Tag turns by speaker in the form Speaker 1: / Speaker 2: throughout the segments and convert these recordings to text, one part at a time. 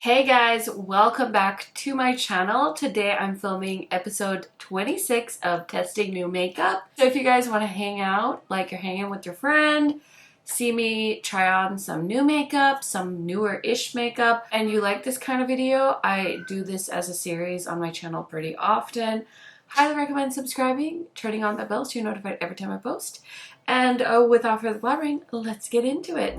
Speaker 1: Hey guys, welcome back to my channel. Today I'm filming episode 26 of testing new makeup. So if you guys want to hang out like you're hanging with your friend, see me try on some new makeup, some newer-ish makeup, and you like this kind of video, I do this as a series on my channel pretty often. Highly recommend subscribing, turning on that bell so you're notified every time I post. And without further blabbering, let's get into it.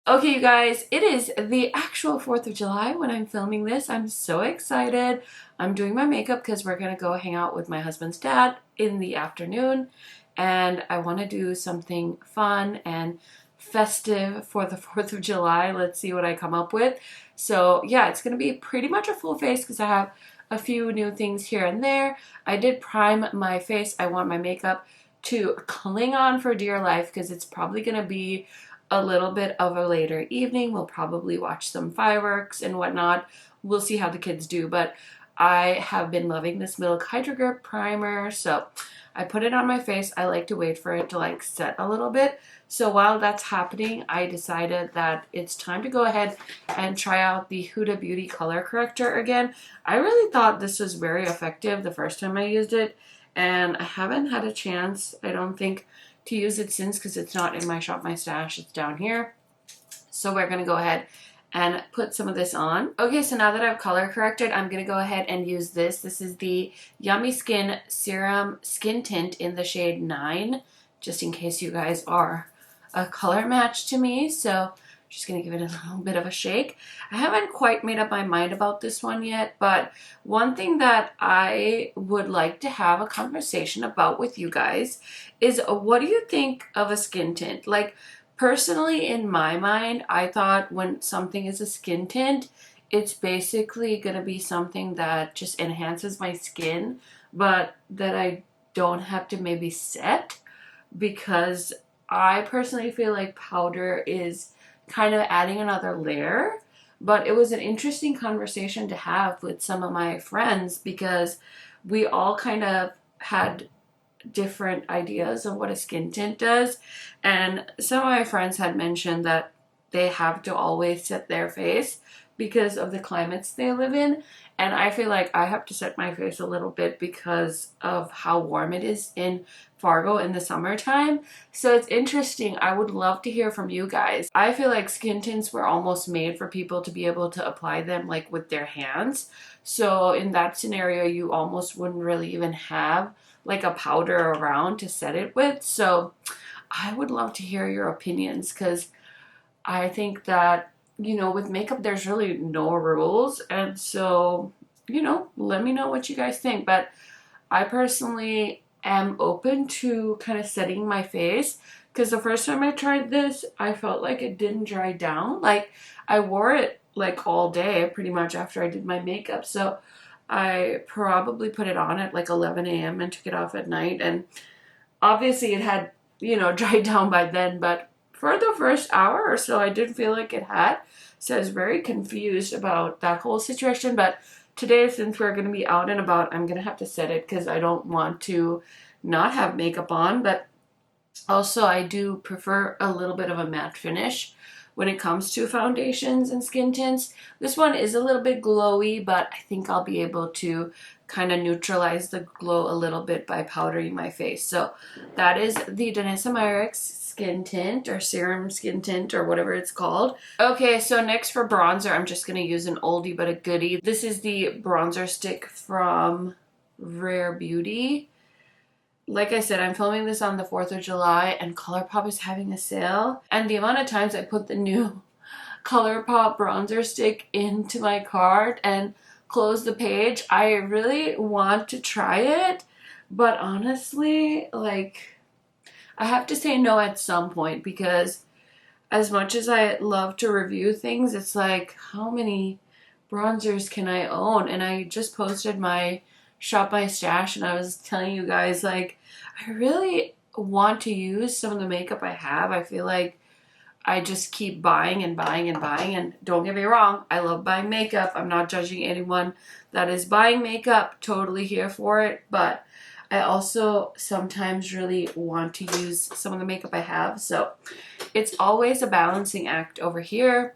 Speaker 1: Okay, you guys, it is the actual 4th of July when I'm filming this. I'm so excited. I'm doing my makeup because we're going to go hang out with my husband's dad in the afternoon. And I want to do something fun and festive for the 4th of July. Let's see what I come up with. So yeah, it's going to be pretty much a full face because I have a few new things here and there. I did prime my face. I want my makeup to cling on for dear life because it's probably going to be a little bit of a later evening. We'll probably watch some fireworks and whatnot. We'll see how the kids do, but I have been loving this Milk Hydro Grip primer, so I put it on my face. I like to wait for it to like set a little bit. So while that's happening, I decided that it's time to go ahead and try out the Huda Beauty color corrector again. I really thought this was very effective the first time I used it, and I haven't had a chance, I don't think, to use it since because it's not in my Shop My Stash, it's down here. So we're going to go ahead and put some of this on. Okay, so now that I've color corrected, I'm going to go ahead and use this. This is the Yummy Skin Serum Skin Tint in the shade 9, just in case you guys are a color match to me. So just going to give it a little bit of a shake. I haven't quite made up my mind about this one yet, but one thing that I would like to have a conversation about with you guys is what do you think of a skin tint? Like, personally, in my mind, I thought when something is a skin tint, it's basically going to be something that just enhances my skin, but that I don't have to maybe set, because I personally feel like powder is kind of adding another layer. But it was an interesting conversation to have with some of my friends because we all kind of had different ideas of what a skin tint does, and some of my friends had mentioned that they have to always set their face because of the climates they live in, and I feel like I have to set my face a little bit because of how warm it is in Fargo in the summertime. So it's interesting. I would love to hear from you guys. I feel like skin tints were almost made for people to be able to apply them like with their hands. So in that scenario, you almost wouldn't really even have like a powder around to set it with. So I would love to hear your opinions because I think that, you know, with makeup, there's really no rules. And so, you know, let me know what you guys think. But I personally am open to kind of setting my face because the first time I tried this, I felt like it didn't dry down. Like, I wore it like all day pretty much after I did my makeup. So I probably put it on at like 11 a.m. and took it off at night. And obviously it had, you know, dried down by then. But for the first hour or so, I didn't feel like it had. So I was very confused about that whole situation. But today, since we're going to be out and about, I'm going to have to set it because I don't want to not have makeup on. But also, I do prefer a little bit of a matte finish when it comes to foundations and skin tints. This one is a little bit glowy, but I think I'll be able to kind of neutralize the glow a little bit by powdering my face. So that is the Danessa Myricks skin tint or serum skin tint or whatever it's called. Okay, so next for bronzer, I'm just going to use an oldie but a goodie. This is the bronzer stick from Rare Beauty. Like I said, I'm filming this on the 4th of July and ColourPop is having a sale. And the amount of times I put the new ColourPop bronzer stick into my cart and close the page, I really want to try it. But honestly, like, I have to say no at some point because as much as I love to review things, it's like, how many bronzers can I own? And I just posted my Shop My Stash and I was telling you guys, like, I really want to use some of the makeup I have. I feel like I just keep buying and buying and buying. And don't get me wrong, I love buying makeup. I'm not judging anyone that is buying makeup. Totally here for it. But I also sometimes really want to use some of the makeup I have. So it's always a balancing act over here.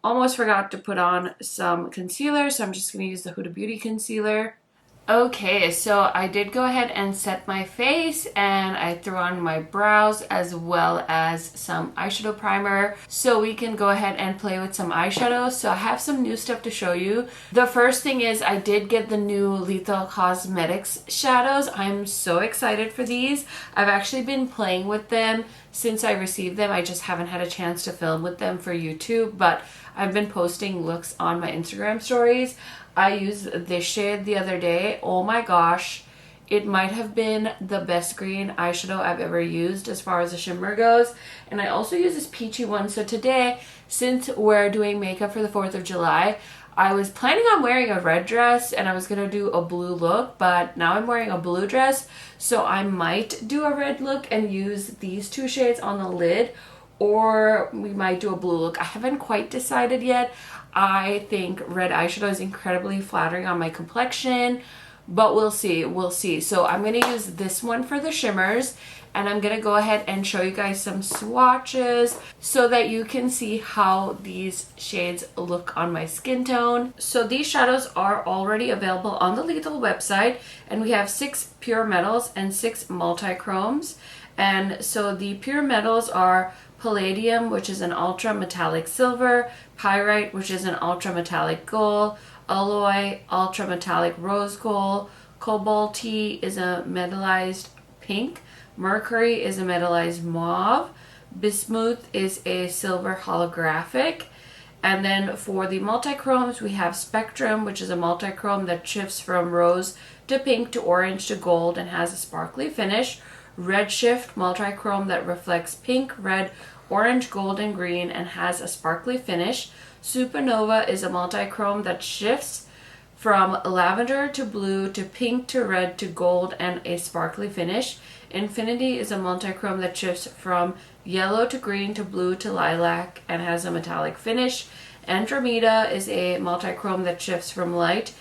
Speaker 1: Almost forgot to put on some concealer, so I'm just going to use the Huda Beauty concealer. Okay, so I did go ahead and set my face, and I threw on my brows as well as some eyeshadow primer, so we can go ahead and play with some eyeshadow. So I have some new stuff to show you. The first thing is I did get the new Lethal Cosmetics shadows. I'm so excited for these. I've actually been playing with them since I received them. I just haven't had a chance to film with them for YouTube, but I've been posting looks on my Instagram stories. I used this shade the other day. Oh my gosh, it might have been the best green eyeshadow I've ever used as far as the shimmer goes. And I also use this peachy one. So today, since we're doing makeup for the 4th of July, I was planning on wearing a red dress and I was going to do a blue look, but now I'm wearing a blue dress. So I might do a red look and use these two shades on the lid, or we might do a blue look. I haven't quite decided yet. I think red eyeshadow is incredibly flattering on my complexion, but we'll see, we'll see. So I'm going to use this one for the shimmers, and I'm going to go ahead and show you guys some swatches so that you can see how these shades look on my skin tone. So these shadows are already available on the Lethal website, and we have 6 pure metals and 6 multichromes. And so the pure metals are palladium, which is an ultra metallic silver, pyrite, which is an ultra metallic gold, alloy, ultra metallic rose gold, cobalty is a metallized pink, mercury is a metallized mauve, bismuth is a silver holographic. And then for the multichromes, we have spectrum, which is a multichrome that shifts from rose to pink to orange to gold and has a sparkly finish. Redshift multichrome that reflects pink, red, orange, gold, and green and has a sparkly finish. Supernova is a multichrome that shifts from lavender to blue to pink to red to gold and a sparkly finish. Infinity is a multichrome that shifts from yellow to green to blue to lilac and has a metallic finish. Andromeda is a multichrome that shifts from light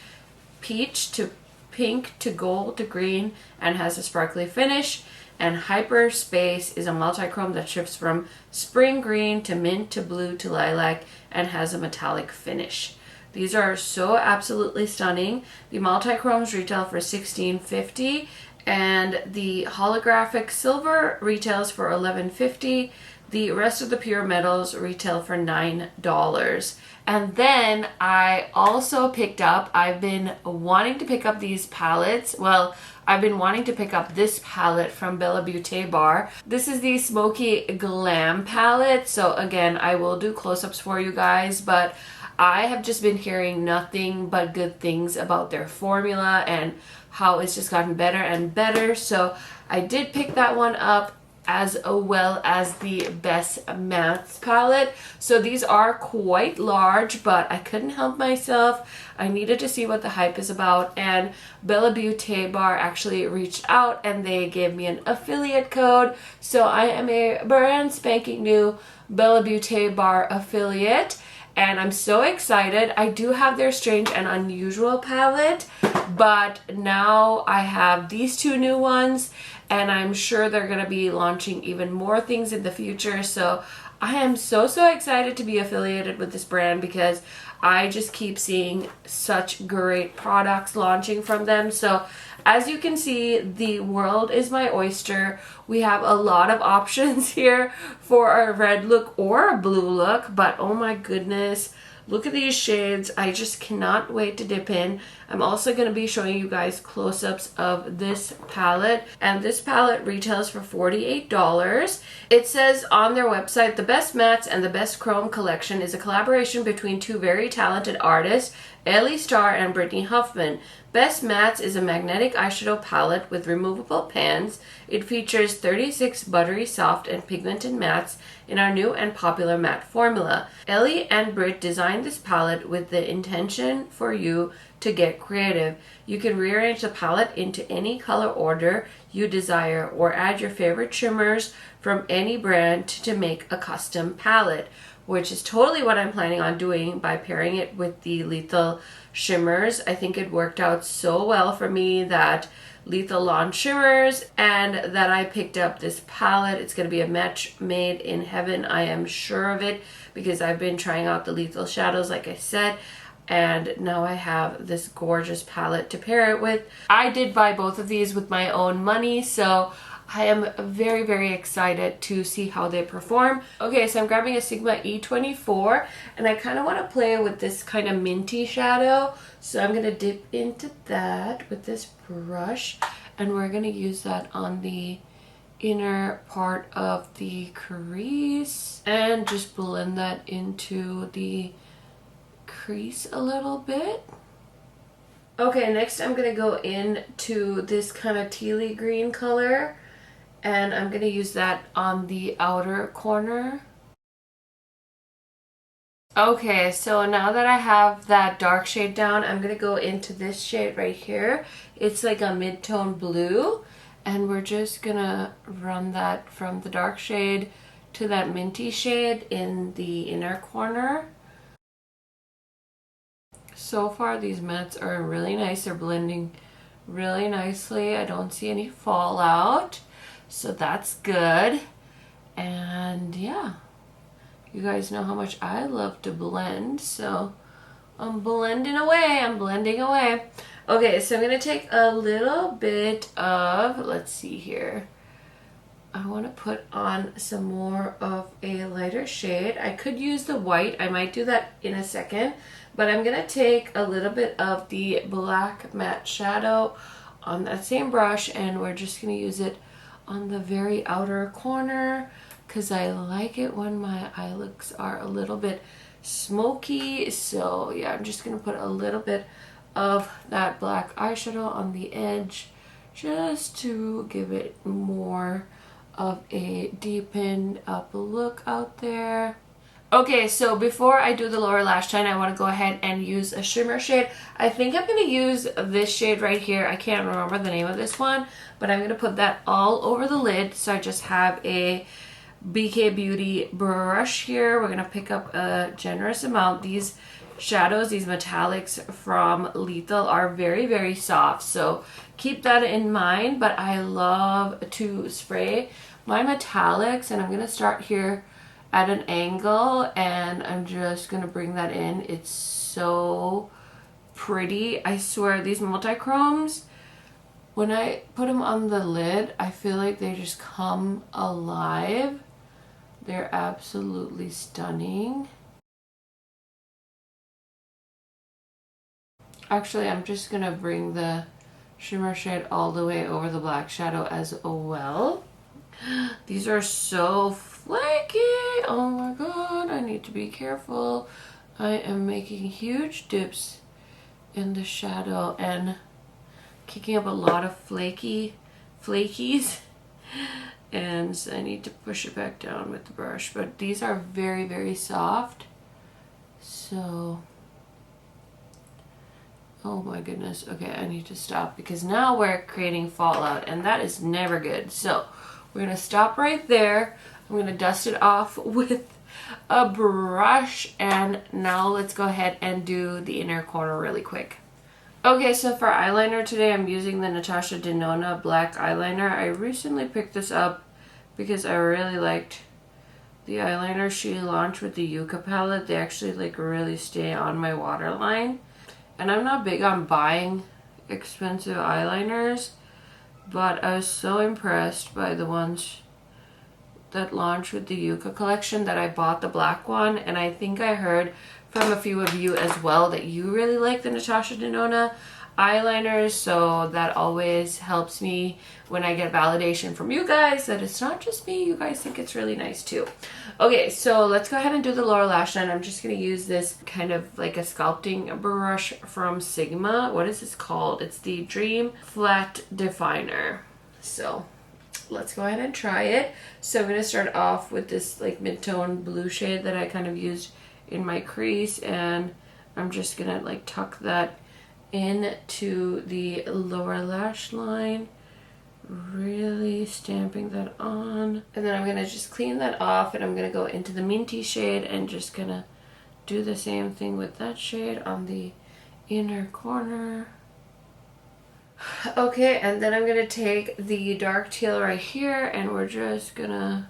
Speaker 1: peach to pink to gold to green and has a sparkly finish. And Hyperspace is a multichrome that shifts from spring green to mint to blue to lilac and has a metallic finish. These are so absolutely stunning. The multichromes retail for $16.50 and the holographic silver retails for $11.50. The rest of the pure metals retail for $9. And then I also picked up, I've been wanting to pick up these palettes. Well, I've been wanting to pick up this palette from Bella Beaute Bar. This is the Smoky Glam palette. So again, I will do close-ups for you guys, but I have just been hearing nothing but good things about their formula and how it's just gotten better and better. So I did pick that one up, as well as the Best Mattes palette. So these are quite large, but I couldn't help myself. I needed to see what the hype is about, and Bella Beaute Bar actually reached out and they gave me an affiliate code. So I am a brand spanking new Bella Beaute Bar affiliate, and I'm so excited. I do have their Strange and Unusual palette, but now I have these two new ones, and I'm sure they're going to be launching even more things in the future. So I am so excited to be affiliated with this brand because I just keep seeing such great products launching from them. So as you can see, the world is my oyster. We have a lot of options here for a red look or a blue look, but oh my goodness, look at these shades. I just cannot wait to dip in. I'm also going to be showing you guys close-ups of this palette, and this palette retails for $48. It says on their website, the Best Mattes and the Best Chrome collection is a collaboration between two very talented artists, Ellie Starr and Brittany Huffman. Best Mattes is a magnetic eyeshadow palette with removable pans. It features 36 buttery soft and pigmented mattes in our new and popular matte formula. Ellie and Britt designed this palette with the intention for you to get creative. You can rearrange the palette into any color order you desire or add your favorite shimmers from any brand to make a custom palette, which is totally what I'm planning on doing by pairing it with the Lethal shimmers. I think it worked out so well for me that Lethal launched shimmers and that I picked up this palette. It's going to be a match made in heaven. I am sure of it because I've been trying out the Lethal shadows, like I said, and now I have this gorgeous palette to pair it with. I did buy both of these with my own money, so I am very, very excited to see how they perform. Okay, so I'm grabbing a Sigma E.24 and I kind of want to play with this kind of minty shadow. So I'm going to dip into that with this brush and we're going to use that on the inner part of the crease and just blend that into the crease a little bit. Okay, next I'm going to go into this kind of tealy green color and I'm going to use that on the outer corner. Okay, so now that I have that dark shade down, I'm going to go into this shade right here. It's like a mid-tone blue and we're just going to run that from the dark shade to that minty shade in the inner corner. So far these mattes are really nice. They're blending really nicely. I don't see any fallout. So that's good. And yeah, you guys know how much I love to blend. So I'm blending away. I'm blending away. Okay, so I'm going to take a little bit of, let's see here. I want to put on some more of a lighter shade. I could use the white. I might do that in a second. But I'm going to take a little bit of the black matte shadow on that same brush and we're just going to use it on the very outer corner because I like it when my eye looks are a little bit smoky. So yeah, I'm just going to put a little bit of that black eyeshadow on the edge just to give it more of a deepened up look out there. Okay, so before I do the lower lash line, I want to go ahead and use a shimmer shade. I think I'm going to use this shade right here. I can't remember the name of this one, but I'm going to put that all over the lid. So I just have a BK Beauty brush here. We're going to pick up a generous amount. These shadows, these metallics from Lethal are very, very soft. So keep that in mind, but I love to spray my metallics and I'm going to start here at an angle and I'm just gonna bring that in. It's so pretty. I swear these multichromes, when I put them on the lid, I feel like they just come alive. They're absolutely stunning. Actually, I'm just gonna bring the shimmer shade all the way over the black shadow as well. These are so flaky. Oh my god, I need to be careful. I am making huge dips in the shadow and kicking up a lot of flakies. And so I need to push it back down with the brush. But these are very, very soft. So, oh my goodness. Okay, I need to stop because now we're creating fallout and that is never good. So we're going to stop right there. I'm going to dust it off with a brush and now let's go ahead and do the inner corner really quick. Okay, so for eyeliner today I'm using the Natasha Denona black eyeliner. I recently picked this up because I really liked the eyeliner she launched with the Yucca palette. They actually like really stay on my waterline. And I'm not big on buying expensive eyeliners, but I was so impressed by the ones that launched with the Yucca collection that I bought the black one. And I think I heard from a few of you as well that you really like the Natasha Denona eyeliners, so that always helps me when I get validation from you guys that it's not just me, you guys think it's really nice too. Okay, so let's go ahead and do the lower lash line. I'm just going to use this kind of like a sculpting brush from Sigma. What is this called? It's the Dream Flat Definer. So let's go ahead and try it. So I'm going to start off with this like mid-tone blue shade that I kind of used in my crease, and I'm just going to like tuck that into the lower lash line, really stamping that on. And then I'm going to just clean that off, and I'm going to go into the minty shade and just going to do the same thing with that shade on the inner corner. Okay, and then I'm going to take the dark teal right here, and we're just going to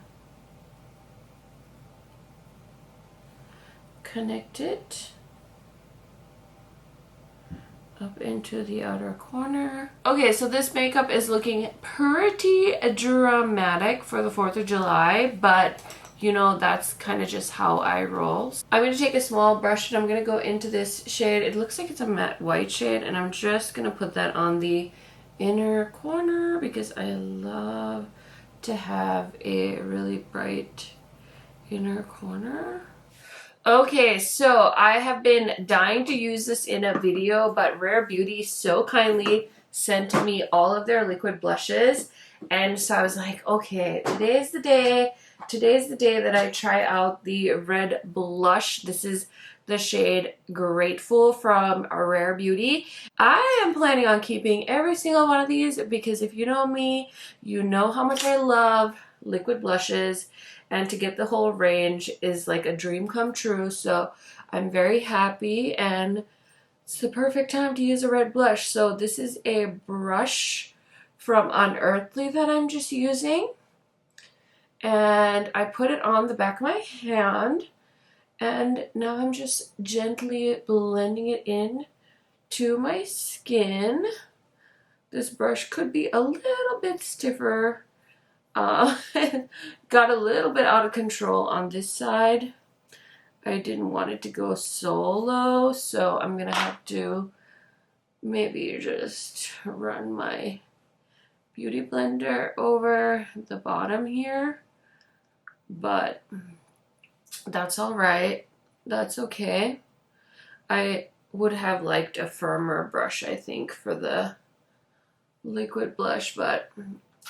Speaker 1: connect it up into the outer corner. Okay, so this makeup is looking pretty dramatic for the 4th of July, but you know, that's kind of just how I roll. I'm going to take a small brush and I'm going to go into this shade. It looks like it's a matte white shade, and I'm just going to put that on the inner corner because I love to have a really bright inner corner. Okay, so I have been dying to use this in a video, but Rare Beauty so kindly sent me all of their liquid blushes, and so I was like, okay, today's the day that I try out the red blush. This is the shade Grateful from Rare Beauty. I am planning on keeping every single one of these because if you know me, you know how much I love liquid blushes. And to get the whole range is like a dream come true. So I'm very happy, and it's the perfect time to use a red blush. So this is a brush from Unearthly that I'm just using. And I put it on the back of my hand. And now I'm just gently blending it in to my skin. This brush could be a little bit stiffer. Got a little bit out of control on this side. I didn't want it to go so low, so I'm gonna have to maybe just run my beauty blender over the bottom here, but that's all right. That's okay. I would have liked a firmer brush, I think, for the liquid blush, but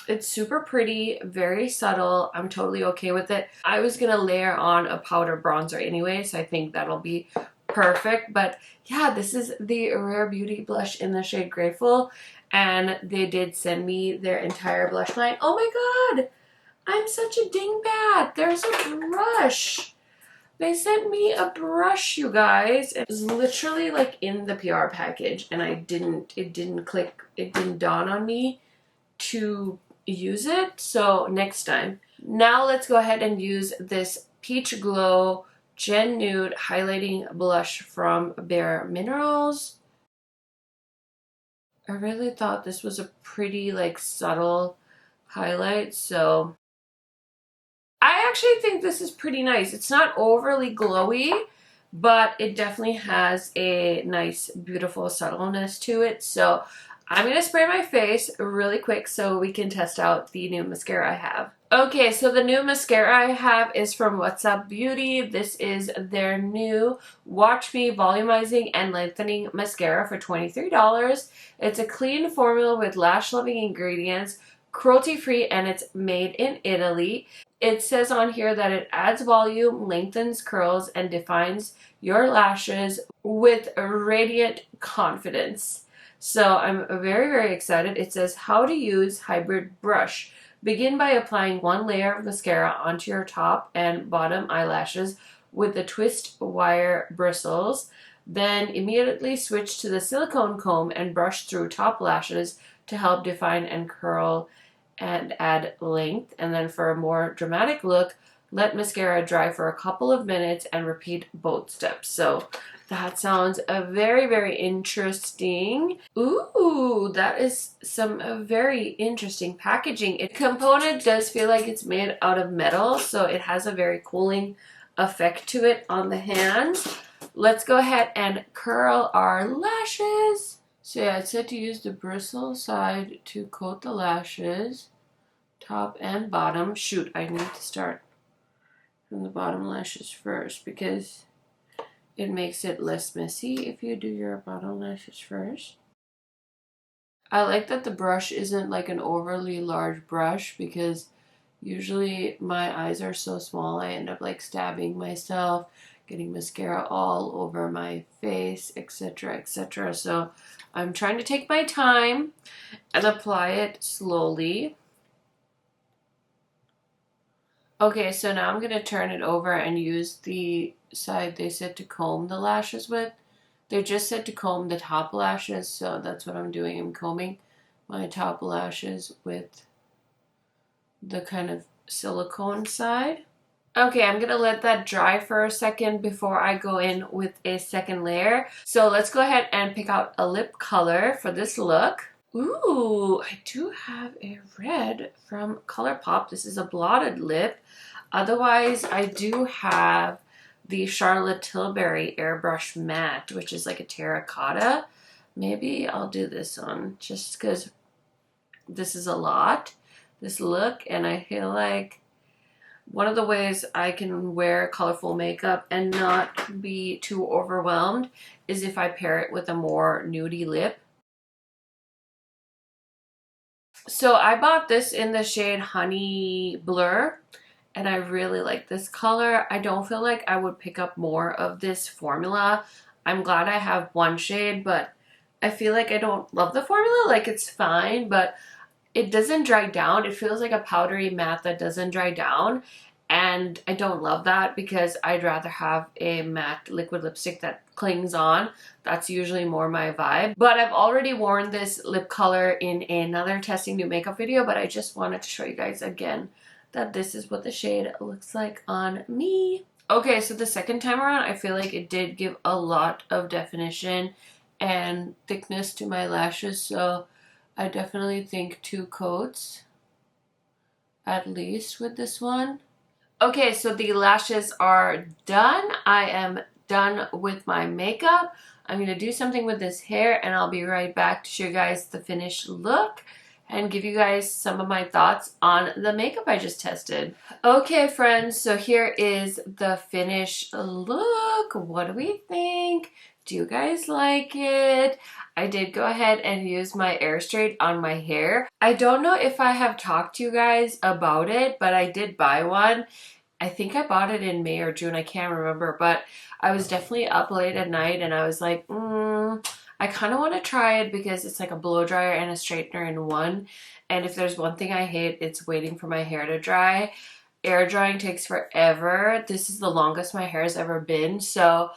Speaker 1: it's super pretty, very subtle. I'm totally okay with it. I was gonna layer on a powder bronzer anyway, so I think that'll be perfect. But yeah, this is the Rare Beauty blush in the shade Grateful, and they did send me their entire blush line. Oh my god, I'm such a dingbat. There's a brush. They sent me a brush, you guys. It was literally like in the PR package, and it didn't dawn on me to use it. So next time. Now let's go ahead and use this Peach Glow Gen Nude highlighting blush from Bare Minerals. I really thought this was a pretty like subtle highlight, so I actually think this is pretty nice. It's not overly glowy, but it definitely has a nice, beautiful subtleness to it. So I'm going to spray my face really quick so we can test out the new mascara I have. Okay, so the new mascara I have is from What's Up Beauty. This is their new Watch Me Volumizing and Lengthening Mascara for $23. It's a clean formula with lash-loving ingredients, cruelty-free, and it's made in Italy. It says on here that it adds volume, lengthens curls, and defines your lashes with radiant confidence. So I'm very, very excited. It says how to use hybrid brush. Begin by applying one layer of mascara onto your top and bottom eyelashes with the twist wire bristles. Then immediately switch to the silicone comb and brush through top lashes to help define and curl and add length. And then for a more dramatic look, let mascara dry for a couple of minutes and repeat both steps. So that sounds very, very interesting. Ooh, that is some very interesting packaging. The component does feel like it's made out of metal, so it has a very cooling effect to it on the hands. let's go ahead and curl our lashes. So yeah, it said to use the bristle side to coat the lashes, top and bottom. Shoot, I need to start from the bottom lashes first because it makes it less messy if you do your bottom lashes first. I like that the brush isn't like an overly large brush because usually my eyes are so small I end up like stabbing myself, getting mascara all over my face, etc, etc. So I'm trying to take my time and apply it slowly. Okay, so now I'm going to turn it over and use the side they said to comb the lashes with. They just said to comb the top lashes, so that's what I'm doing. I'm combing my top lashes with the kind of silicone side. Okay, I'm going to let that dry for a second before I go in with a second layer. So let's go ahead and pick out a lip color for this look. Ooh, I do have a red from ColourPop. This is a blotted lip. Otherwise, I do have the Charlotte Tilbury Airbrush Matte, which is like a terracotta. Maybe I'll do this one just because this is a lot, this look, and I feel like one of the ways I can wear colorful makeup and not be too overwhelmed is if I pair it with a more nudie lip. So I bought this in the shade Honey Blur, and I really like this color. I don't feel like I would pick up more of this formula. I'm glad I have one shade, but I feel like I don't love the formula. Like, it's fine, but it doesn't dry down. It feels like a powdery matte that doesn't dry down. And I don't love that because I'd rather have a matte liquid lipstick that clings on. That's usually more my vibe. But I've already worn this lip color in another testing new makeup video, but I just wanted to show you guys again that this is what the shade looks like on me. Okay, so the second time around, I feel like it did give a lot of definition and thickness to my lashes, so I definitely think 2 coats at least with this one. Okay, so the lashes are done. I am done with my makeup. I'm going to do something with this hair and I'll be right back to show you guys the finished look and give you guys some of my thoughts on the makeup I just tested. Okay, friends, so here is the finished look. What do we think? Do you guys like it? I did go ahead and use my air straight on my hair. I don't know if I have talked to you guys about it, but I did buy one. I think I bought it in May or June, I can't remember, but I was definitely up late at night and I was like, I kind of want to try it because it's like a blow dryer and a straightener in one. And if there's one thing I hate, it's waiting for my hair to dry. Air drying takes forever. This is the longest my hair has ever been, so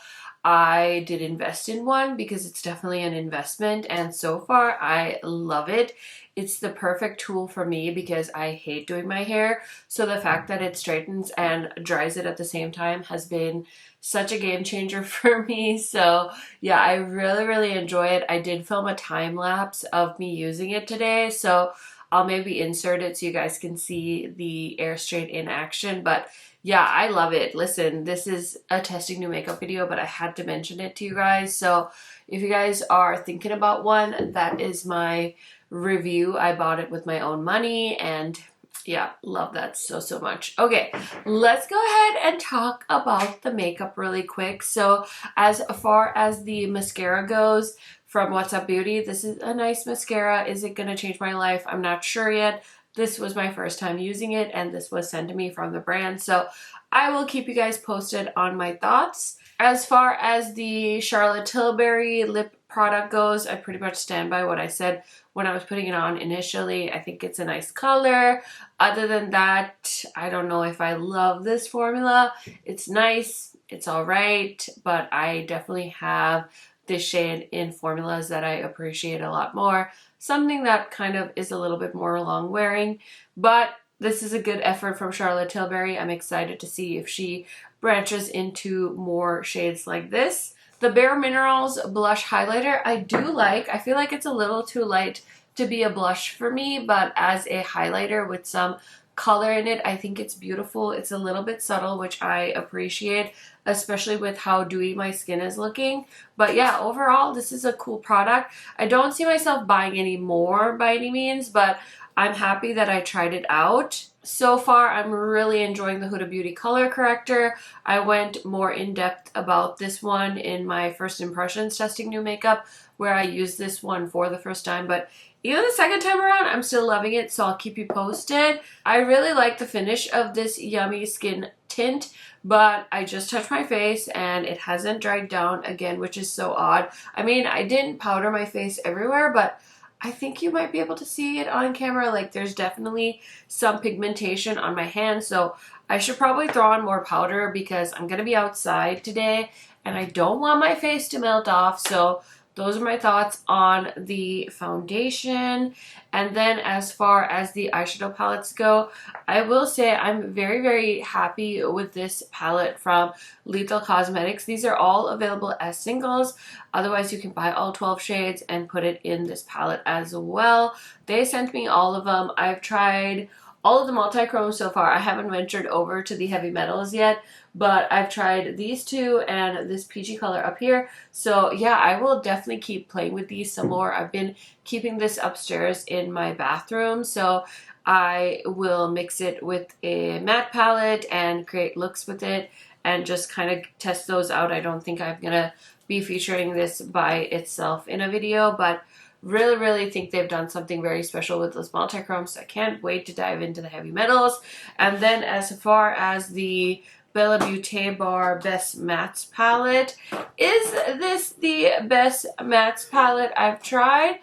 Speaker 1: I did invest in one because it's definitely an investment, and so far I love it. It's the perfect tool for me because I hate doing my hair, so the fact that it straightens and dries it at the same time has been such a game changer for me. So yeah, I really enjoy it. I did film a time lapse of me using it today, so I'll maybe insert it so you guys can see the air straight in action, but yeah, I love it. Listen, this is a testing new makeup video, but I had to mention it to you guys. So if you guys are thinking about one, that is my review. I bought it with my own money and yeah, love that so much. Okay, let's go ahead and talk about the makeup really quick. So as far as the mascara goes, from What's Up Beauty, this is a nice mascara. Is it going to change my life? I'm not sure yet. This was my first time using it and this was sent to me from the brand, so I will keep you guys posted on my thoughts. As far as the Charlotte Tilbury lip product goes, I pretty much stand by what I said when I was putting it on initially. I think it's a nice color. Other than that, I don't know if I love this formula. It's nice, it's alright, but I definitely have this shade in formulas that I appreciate a lot more. Something that kind of is a little bit more long wearing, but this is a good effort from Charlotte Tilbury. I'm excited to see if she branches into more shades like this. The Bare Minerals blush highlighter I do like. I feel like it's a little too light to be a blush for me, but as a highlighter with some color in it. I think it's beautiful. It's a little bit subtle, which I appreciate, especially with how dewy my skin is looking. But yeah, overall, this is a cool product. I don't see myself buying any more by any means, but I'm happy that I tried it out. So far, I'm really enjoying the Huda Beauty color corrector. I went more in depth about this one in my first impressions testing new makeup, where I used this one for the first time, but even the second time around, I'm still loving it, so I'll keep you posted. I really like the finish of this Yummy Skin tint, but I just touched my face and it hasn't dried down again, which is so odd. I mean, I didn't powder my face everywhere, but I think you might be able to see it on camera. Like, there's definitely some pigmentation on my hand, so I should probably throw on more powder because I'm going to be outside today and I don't want my face to melt off. So those are my thoughts on the foundation. And then as far as the eyeshadow palettes go, I will say I'm very, very happy with this palette from Lethal Cosmetics. These are all available as singles. Otherwise, you can buy all 12 shades and put it in this palette as well. They sent me all of them. I've tried all of the multi-chromes so far. I haven't ventured over to the heavy metals yet, but I've tried these two and this peachy color up here. So yeah, I will definitely keep playing with these some more. I've been keeping this upstairs in my bathroom, so I will mix it with a matte palette and create looks with it and just kind of test those out. I don't think I'm gonna be featuring this by itself in a video, but really think they've done something very special with those multi-chromes. So I can't wait to dive into the heavy metals. And then as far as the Beaute Bar Best Mattes palette, is this the best mattes palette I've tried?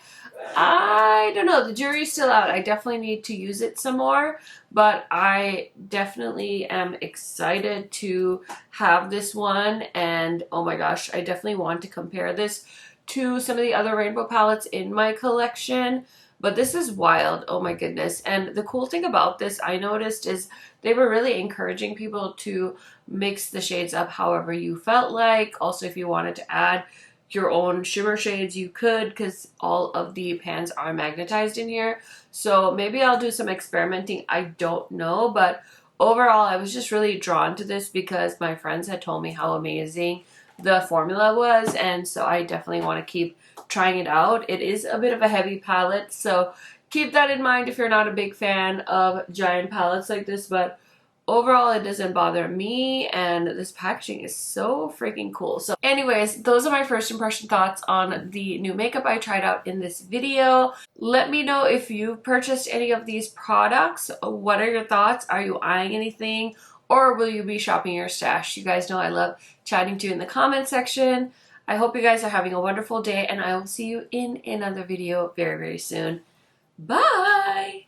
Speaker 1: I don't know. The jury's still out. I definitely need to use it some more, but I definitely am excited to have this one. And oh my gosh, I definitely want to compare this to some of the other rainbow palettes in my collection. But this is wild. Oh my goodness. And the cool thing about this, I noticed, is they were really encouraging people to mix the shades up however you felt like. Also, if you wanted to add your own shimmer shades, you could, because all of the pans are magnetized in here. So maybe I'll do some experimenting. I don't know. But overall, I was just really drawn to this because my friends had told me how amazing the formula was, and so I definitely want to keep trying it out. It is a bit of a heavy palette, so keep that in mind if you're not a big fan of giant palettes like this, but overall it doesn't bother me, and this packaging is so freaking cool. So anyways, those are my first impression thoughts on the new makeup I tried out in this video. Let me know if you've purchased any of these products. What are your thoughts? Are you eyeing anything? Or will you be shopping your stash? You guys know I love chatting to you in the comment section. I hope you guys are having a wonderful day, and I will see you in another video very, very soon. Bye!